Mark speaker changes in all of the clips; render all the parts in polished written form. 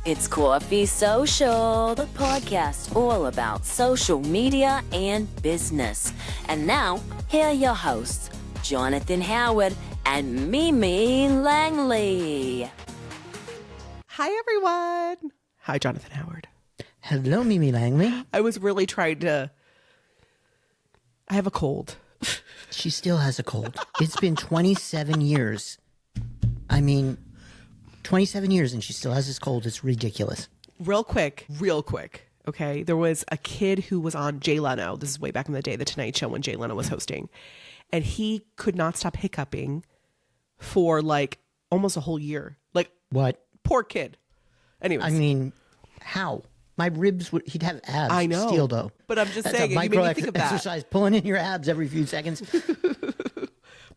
Speaker 1: It's Coffee Social, the podcast all about social media and business. And now, here are your hosts, Jonathan Howard and Mimi Langley.
Speaker 2: Hi, everyone. Hi, Jonathan Howard.
Speaker 3: Hello, Mimi Langley.
Speaker 2: I was really trying to... I have a cold.
Speaker 3: She still has a cold. It's been 27 years. I mean, 27 years and she still has this cold. It's ridiculous.
Speaker 2: Real quick. Okay. There was a kid who was on Jay Leno. This is way back in the day, The Tonight Show, when Jay Leno was hosting. And he could not stop hiccuping for like almost a whole year. Like,
Speaker 3: what?
Speaker 2: Poor kid. Anyways.
Speaker 3: I mean, how? My ribs would, he'd have abs.
Speaker 2: I know.
Speaker 3: Steel, though.
Speaker 2: But I'm just
Speaker 3: That's
Speaker 2: saying,
Speaker 3: a
Speaker 2: you
Speaker 3: micro
Speaker 2: made me think of that.
Speaker 3: exercise, pulling in your abs every few seconds.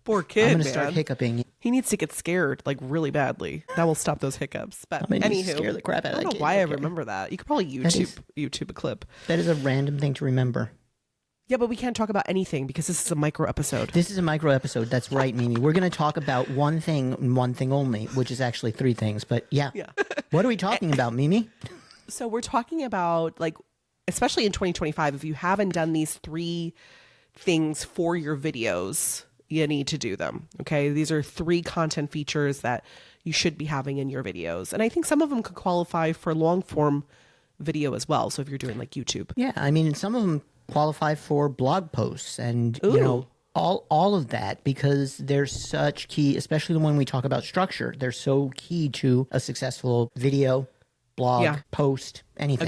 Speaker 2: Poor kid,
Speaker 3: I'm going to start hiccuping.
Speaker 2: He needs to get scared, like, really badly. That will stop those hiccups. But
Speaker 3: I'm going to
Speaker 2: anywho,
Speaker 3: scare the crap out of that
Speaker 2: I don't
Speaker 3: kid.
Speaker 2: know why I
Speaker 3: Okay.
Speaker 2: remember that. You could probably YouTube a clip.
Speaker 3: That is a random thing to remember.
Speaker 2: Yeah, but we can't talk about anything because this is a micro episode.
Speaker 3: This is a micro episode. That's right, Mimi. We're going to talk about one thing and one thing only, which is actually three things. But yeah. What are we talking about, Mimi?
Speaker 2: So we're talking about, like, especially in 2025, if you haven't done these three things for your videos, you need to do them. Okay. These are three content features that you should be having in your videos. And I think some of them could qualify for long form video as well. So if you're doing like YouTube.
Speaker 3: Yeah. I mean, some of them qualify for blog posts and,
Speaker 2: Ooh.
Speaker 3: you know, all of that, because they're such key, especially when we talk about structure. They're so key to a successful video, blog, post, anything.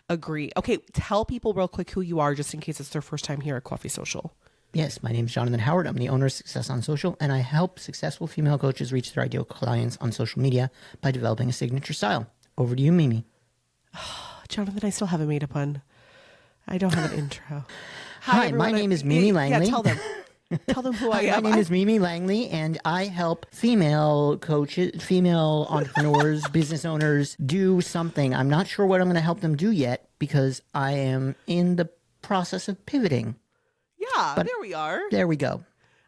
Speaker 2: Agree. Okay. Tell people real quick who you are, just in case it's their first time here at Coffee Social.
Speaker 3: Yes, my name is Jonathan Howard. I'm the owner of Success on Social, and I help successful female coaches reach their ideal clients on social media by developing a signature style. Over to you, Mimi.
Speaker 2: Jonathan, I still haven't made a pun. I don't have an intro.
Speaker 3: Hi, my name is Mimi Langley.
Speaker 2: Yeah, tell them. Tell them who I am.
Speaker 3: My name is Mimi Langley, and I help female coaches, female entrepreneurs, business owners do something. I'm not sure what I'm going to help them do yet because I am in the process of pivoting.
Speaker 2: Yeah,
Speaker 3: But
Speaker 2: there we are.
Speaker 3: There we go.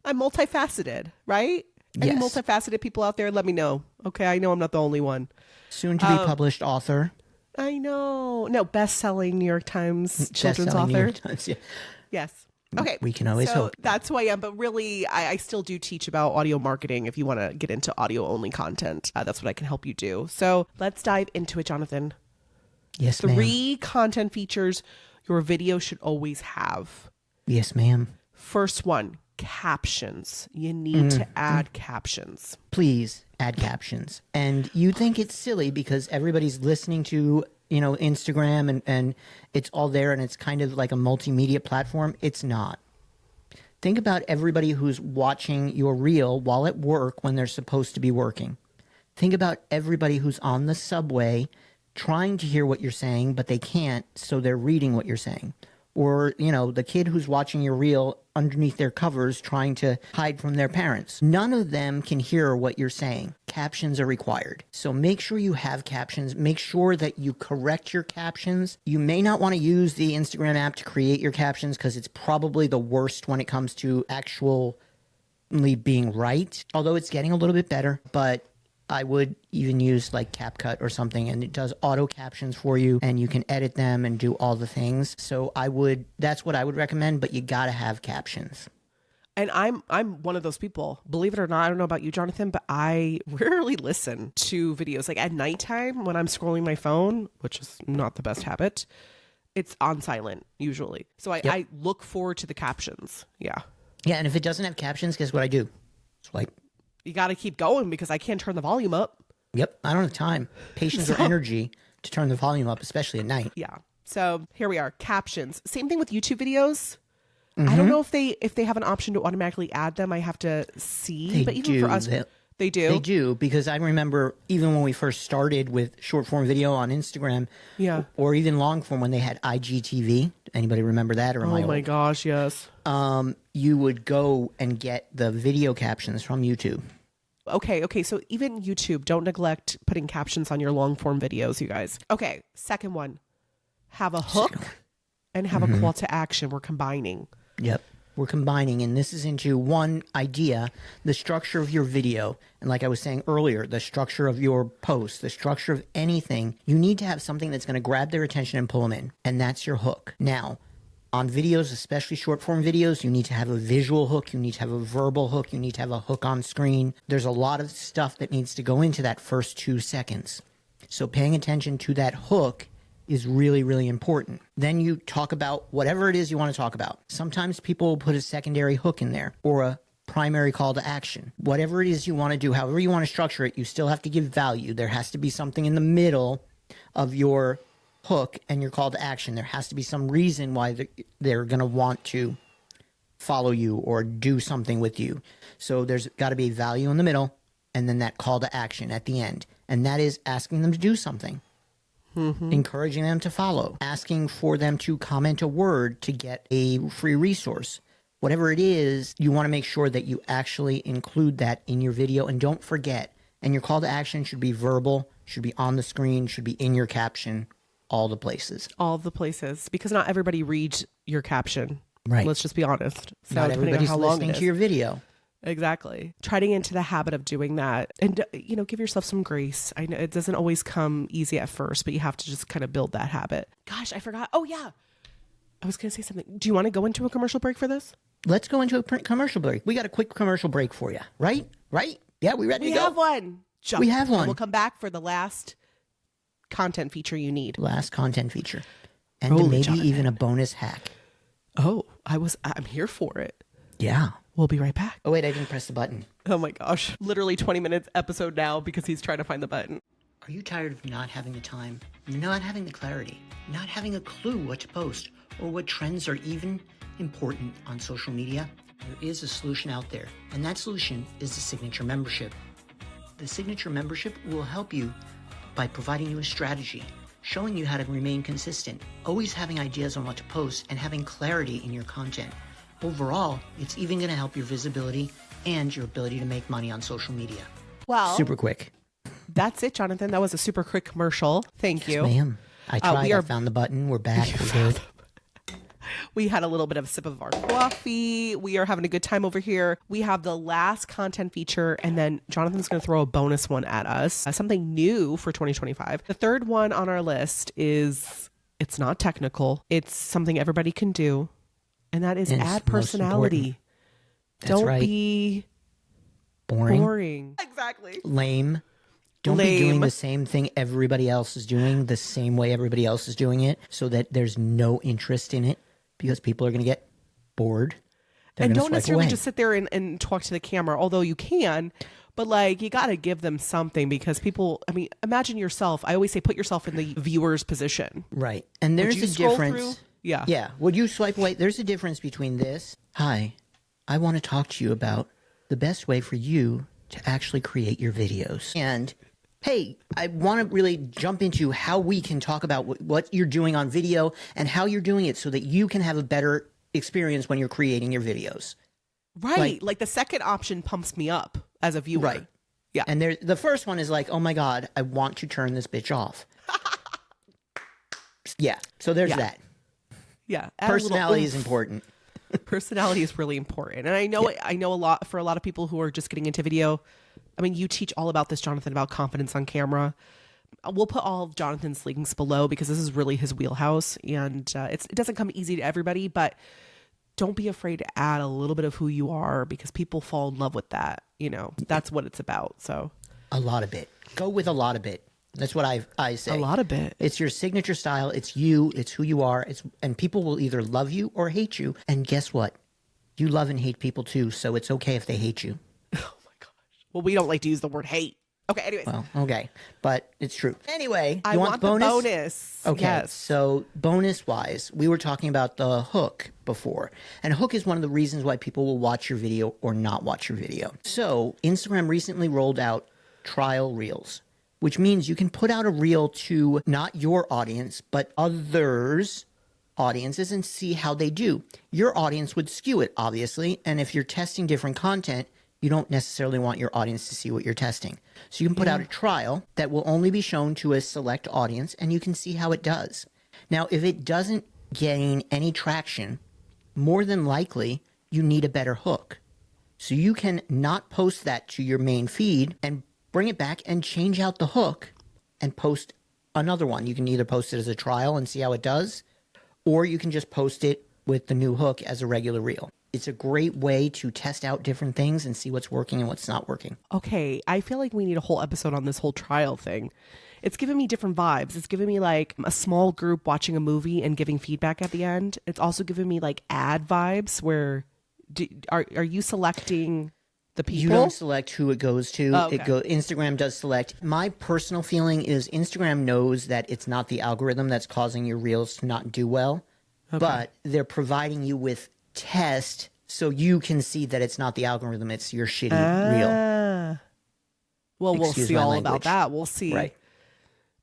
Speaker 2: I'm multifaceted, right? Any
Speaker 3: Yes.
Speaker 2: multifaceted people out there, let me know. Okay, I know I'm not the only one.
Speaker 3: Soon to be published author.
Speaker 2: I know. No, best-selling New York Times children's
Speaker 3: Best-selling New
Speaker 2: author.
Speaker 3: York Times, yeah.
Speaker 2: Yes. Okay.
Speaker 3: We can always
Speaker 2: so
Speaker 3: hope.
Speaker 2: That's who I am. But really, I still do teach about audio marketing if you want to get into audio-only content. That's what I can help you do. So let's dive into it, Jonathan.
Speaker 3: Yes, ma'am.
Speaker 2: Three content features your video should always have.
Speaker 3: Yes, ma'am.
Speaker 2: First one, captions. You need to add captions.
Speaker 3: Please add captions. And you think it's silly because everybody's listening to, you know, Instagram and it's all there and it's kind of like a multimedia platform. It's not. Think about everybody who's watching your reel while at work when they're supposed to be working. Think about everybody who's on the subway trying to hear what you're saying, but they can't, so they're reading what you're saying. Or, you know, the kid who's watching your reel underneath their covers trying to hide from their parents. None of them can hear what you're saying. Captions are required. So make sure you have captions. Make sure that you correct your captions. You may not want to use the Instagram app to create your captions because it's probably the worst when it comes to actually being right. Although it's getting a little bit better, but I would even use like Capcut or something, and it does auto captions for you and you can edit them and do all the things. So that's what I would recommend, but you got to have captions.
Speaker 2: And I'm one of those people, believe it or not. I don't know about you, Jonathan, but I rarely listen to videos. Like at nighttime when I'm scrolling my phone, which is not the best habit, it's on silent usually. So I look forward to the captions. Yeah.
Speaker 3: Yeah. And if it doesn't have captions, guess what I do? Swipe.
Speaker 2: You got to keep going because I can't turn the volume up.
Speaker 3: Yep. I don't have time, patience, or energy to turn the volume up, especially at night.
Speaker 2: Yeah. So here we are. Captions. Same thing with YouTube videos. I don't know if they have an option to automatically add them. I have to see. But even for us, they do.
Speaker 3: They do, because I remember even when we first started with short form video on Instagram, or even long form when they had IGTV. Anybody remember that? Or am I
Speaker 2: Oh my
Speaker 3: old?
Speaker 2: gosh, yes.
Speaker 3: You would go and get the video captions from YouTube.
Speaker 2: Okay. So even YouTube, don't neglect putting captions on your long form videos, you guys. Okay. Second one, have a hook and have a call to action. We're combining.
Speaker 3: Yep. we're combining, and this is into one idea, the structure of your video. And like I was saying earlier, the structure of your post, the structure of anything, you need to have something that's going to grab their attention and pull them in. And that's your hook. Now, on videos, especially short form videos, you need to have a visual hook. You need to have a verbal hook. You need to have a hook on screen. There's a lot of stuff that needs to go into that first 2 seconds. So paying attention to that hook is really, really important. Then you talk about whatever it is you want to talk about. Sometimes people will put a secondary hook in there or a primary call to action. Whatever it is you want to do, however you want to structure it, you still have to give value. There has to be something in the middle of your hook and your call to action. There has to be some reason why they're going to want to follow you or do something with you. So there's got to be value in the middle and then that call to action at the end. And that is asking them to do something. Encouraging them to follow, asking for them to comment a word to get a free resource. Whatever it is, you want to make sure that you actually include that in your video and don't forget. And your call to action should be verbal, should be on the screen, should be in your caption, all the places.
Speaker 2: All the places, because not everybody reads your caption.
Speaker 3: Right.
Speaker 2: Let's just be honest. So
Speaker 3: Not
Speaker 2: depending on
Speaker 3: everybody's
Speaker 2: how long
Speaker 3: listening
Speaker 2: it
Speaker 3: to
Speaker 2: is.
Speaker 3: your video.
Speaker 2: Exactly. Try to get into the habit of doing that and, give yourself some grace. I know it doesn't always come easy at first, but you have to just kind of build that habit. Gosh, I forgot. Oh, yeah. I was going to say something. Do you want to go into a commercial break for this?
Speaker 3: Let's go into a commercial break. We got a quick commercial break for you, right? Right? Yeah, we ready
Speaker 2: We
Speaker 3: to go?
Speaker 2: have one.
Speaker 3: We have one.
Speaker 2: And we'll come back for the last content feature you need.
Speaker 3: Last content feature. And
Speaker 2: Holy
Speaker 3: maybe
Speaker 2: Jonathan.
Speaker 3: even a bonus hack.
Speaker 2: Oh, I'm here for it.
Speaker 3: Yeah.
Speaker 2: We'll be right back.
Speaker 3: Oh, wait, I didn't press the button.
Speaker 2: Oh my gosh. Literally 20 minutes episode now because he's trying to find the button.
Speaker 3: Are you tired of not having the time, not having the clarity, not having a clue what to post, or what trends are even important on social media? There is a solution out there, and that solution is the Signature Membership. The Signature Membership will help you by providing you a strategy, showing you how to remain consistent, always having ideas on what to post, and having clarity in your content. Overall, it's even going to help your visibility and your ability to make money on social media.
Speaker 2: Well,
Speaker 3: Super quick.
Speaker 2: that's it, Jonathan. That was a super quick commercial. Thank you.
Speaker 3: Ma'am. I tried. I found the button. We're back. We're good.
Speaker 2: We had a little bit of a sip of our coffee. We are having a good time over here. We have the last content feature, and then Jonathan's going to throw a bonus one at us, something new for 2025. The third one on our list is, it's not technical. It's something everybody can do, and that is add personality. Don't
Speaker 3: right.
Speaker 2: be boring. Exactly.
Speaker 3: Lame. Don't be doing the same thing everybody else is doing the same way everybody else is doing it so that there's no interest in it because people are going to get bored.
Speaker 2: And don't necessarily just sit there and talk to the camera, although you can, but like you got to give them something because people, I mean, imagine yourself. I always say put yourself in the viewer's position.
Speaker 3: Right. And there's a difference.
Speaker 2: Through? Yeah.
Speaker 3: Yeah. Would you swipe away? There's a difference between this. Hi, I want to talk to you about the best way for you to actually create your videos. And hey, I want to really jump into how we can talk about what you're doing on video and how you're doing it so that you can have a better experience when you're creating your videos.
Speaker 2: Right. Like the second option pumps me up as a viewer.
Speaker 3: Right.
Speaker 2: Yeah.
Speaker 3: And the first one is like, oh my God, I want to turn this bitch off. Yeah. So there's that.
Speaker 2: Yeah.
Speaker 3: Personality is important.
Speaker 2: Personality is really important. And I know a lot for a lot of people who are just getting into video. I mean, you teach all about this, Jonathan, about confidence on camera. We'll put all of Jonathan's links below because this is really his wheelhouse. And it doesn't come easy to everybody, but don't be afraid to add a little bit of who you are because people fall in love with that. You know, that's what it's about. So
Speaker 3: a lot of it. Go with a lot of it. That's what I say.
Speaker 2: A lot of it.
Speaker 3: It's your signature style. It's you. It's who you are. And people will either love you or hate you. And guess what? You love and hate people too. So it's okay if they hate you.
Speaker 2: Oh my gosh. Well, we don't like to use the word hate. Okay. Anyways.
Speaker 3: Well, okay. But it's true. Anyway,
Speaker 2: I
Speaker 3: you
Speaker 2: want
Speaker 3: bonus?
Speaker 2: the bonus.
Speaker 3: Okay.
Speaker 2: Yes.
Speaker 3: So bonus wise, we were talking about the hook before. And hook is one of the reasons why people will watch your video or not watch your video. So Instagram recently rolled out trial reels, which means you can put out a reel to not your audience, but others' audiences and see how they do. Your audience would skew it, obviously. And if you're testing different content, you don't necessarily want your audience to see what you're testing. So you can put out a trial that will only be shown to a select audience and you can see how it does. Now, if it doesn't gain any traction, more than likely, you need a better hook. So you can not post that to your main feed and bring it back and change out the hook and post another one. You can either post it as a trial and see how it does, or you can just post it with the new hook as a regular reel. It's a great way to test out different things and see what's working and what's not working.
Speaker 2: Okay, I feel like we need a whole episode on this whole trial thing. It's giving me different vibes. It's giving me like a small group watching a movie and giving feedback at the end. It's also giving me like ad vibes where are you selecting the people?
Speaker 3: You don't select who it goes to.
Speaker 2: Oh, okay.
Speaker 3: Instagram does select. My personal feeling is Instagram knows that it's not the algorithm that's causing your reels to not do well, but they're providing you with test so you can see that it's not the algorithm, it's your shitty reel.
Speaker 2: Well, we'll
Speaker 3: Excuse
Speaker 2: see
Speaker 3: my
Speaker 2: all
Speaker 3: language.
Speaker 2: about that. We'll see.
Speaker 3: Right.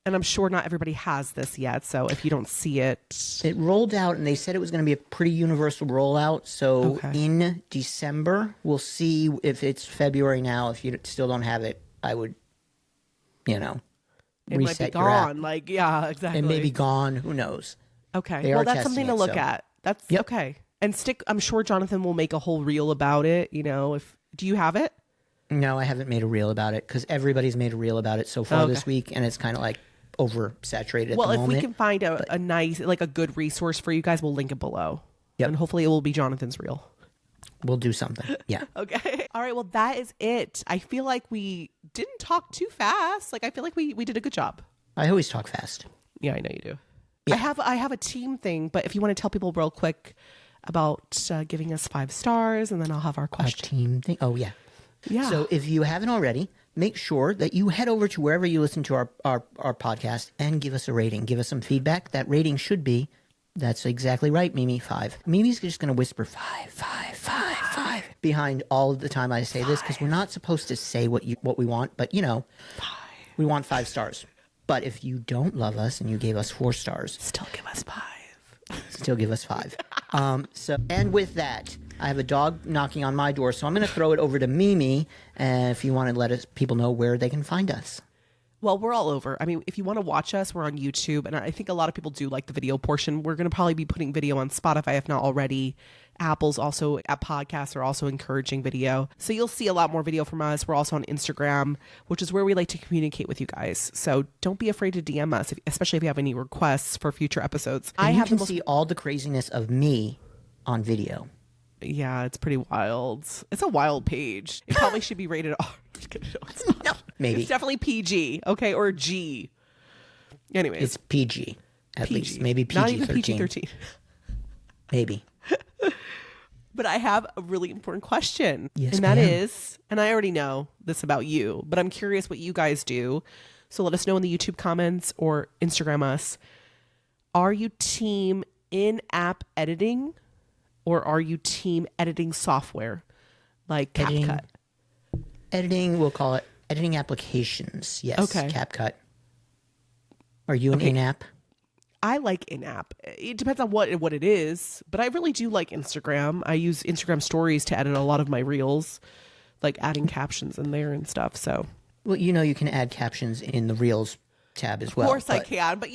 Speaker 2: And I'm sure not everybody has this yet. So if you don't see it.
Speaker 3: It rolled out, and they said it was going to be a pretty universal rollout. So in December, we'll see if it's February now. If you still don't have it, I would,
Speaker 2: it
Speaker 3: reset
Speaker 2: might be
Speaker 3: your app.
Speaker 2: gone. Like, yeah, exactly.
Speaker 3: It may be gone. Who knows?
Speaker 2: Okay.
Speaker 3: They
Speaker 2: Well,
Speaker 3: are
Speaker 2: that's
Speaker 3: testing
Speaker 2: something to
Speaker 3: it,
Speaker 2: look
Speaker 3: so-
Speaker 2: at. That's okay. And I'm sure Jonathan will make a whole reel about it. Do you have it?
Speaker 3: No, I haven't made a reel about it because everybody's made a reel about it so far this week, and it's kind of like oversaturated at
Speaker 2: Well,
Speaker 3: the
Speaker 2: if
Speaker 3: moment.
Speaker 2: we can find a nice, like a good resource for you guys, we'll link it below.
Speaker 3: Yep.
Speaker 2: And hopefully it will be Jonathan's reel.
Speaker 3: We'll do something. Yeah.
Speaker 2: Okay. All right. Well, that is it. I feel like we didn't talk too fast. Like, I feel like we did a good job.
Speaker 3: I always talk fast.
Speaker 2: Yeah, I know you do.
Speaker 3: Yeah.
Speaker 2: I have a team thing, but if you want to tell people real quick about giving us 5 stars, and then I'll have our
Speaker 3: A
Speaker 2: question.
Speaker 3: team thing. Oh, yeah.
Speaker 2: Yeah.
Speaker 3: So if you haven't already, make sure that you head over to wherever you listen to our podcast and give us a rating. Give us some feedback. That rating should be, that's exactly right, Mimi, 5. Mimi's just going to whisper 5, 5, 5, 5 behind all of the time I say this because we're not supposed to say what we want, but we want 5 stars. But if you don't love us and you gave us 4 stars,
Speaker 2: Still give us 5.
Speaker 3: still give us 5. And with that, I have a dog knocking on my door, so I'm going to throw it over to Mimi if you want to let people know where they can find us.
Speaker 2: Well, we're all over. I mean, if you want to watch us, we're on YouTube. And I think a lot of people do like the video portion. We're going to probably be putting video on Spotify, if not already. Apple's also, at podcasts are also encouraging video. So you'll see a lot more video from us. We're also on Instagram, which is where we like to communicate with you guys. So don't be afraid to DM us, especially if you have any requests for future episodes.
Speaker 3: And you can see all the craziness of me on video.
Speaker 2: Yeah, it's pretty wild. It's a wild page. It probably should be rated R. No, it's not.
Speaker 3: No, maybe.
Speaker 2: It's definitely PG, okay, or G. Anyways,
Speaker 3: It's PG, at
Speaker 2: PG.
Speaker 3: least. Maybe
Speaker 2: Not even
Speaker 3: PG-13.
Speaker 2: PG-13.
Speaker 3: Maybe.
Speaker 2: But I have a really important question.
Speaker 3: Yes,
Speaker 2: and that
Speaker 3: ma'am.
Speaker 2: is, and I already know this about you, but I'm curious what you guys do. So let us know in the YouTube comments or Instagram us. Are you team in-app editing or are you team editing software like
Speaker 3: Editing.
Speaker 2: CapCut?
Speaker 3: Editing, we'll call it editing applications. Yes,
Speaker 2: Okay.
Speaker 3: CapCut. Are you an in-app?
Speaker 2: I like in-app. It depends on what it is, but I really do like Instagram. I use Instagram stories to edit a lot of my reels, like adding captions in there and stuff. So
Speaker 3: Well, you can add captions in the Reels tab as well.
Speaker 2: of course I can, but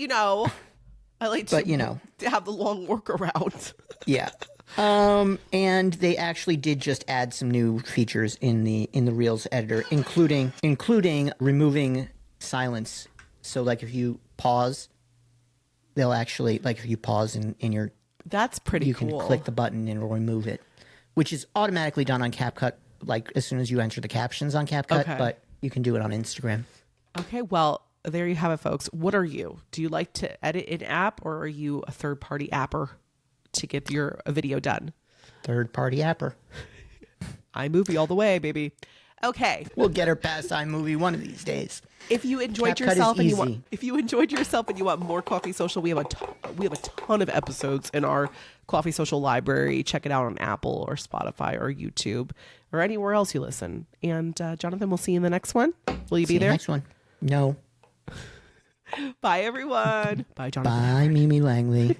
Speaker 2: I like to, to have the long workaround.
Speaker 3: Yeah. And they actually did just add some new features in the Reels editor, including removing silence. So like if you pause, they'll actually, like if you pause in your,
Speaker 2: That's pretty
Speaker 3: you
Speaker 2: cool.
Speaker 3: can click the button and it'll remove it, which is automatically done on CapCut, like as soon as you enter the captions on CapCut,
Speaker 2: Okay.
Speaker 3: but you can do it on Instagram.
Speaker 2: Okay, well, there you have it, folks. What are you? Do you like to edit in app or are you a third-party apper to get your video done?
Speaker 3: Third-party apper.
Speaker 2: iMovie all the way, baby. Okay.
Speaker 3: We'll get her past iMovie one of these days.
Speaker 2: If you enjoyed
Speaker 3: CapCut is
Speaker 2: yourself and you want more Coffee Social, we have a ton of episodes in our Coffee Social library. Check it out on Apple or Spotify or YouTube or anywhere else you listen. And Jonathan, we'll see you in the next one. Will you
Speaker 3: See
Speaker 2: be
Speaker 3: you
Speaker 2: there?
Speaker 3: next one. No.
Speaker 2: Bye, everyone. Bye, Jonathan.
Speaker 3: Bye, Mimi Langley.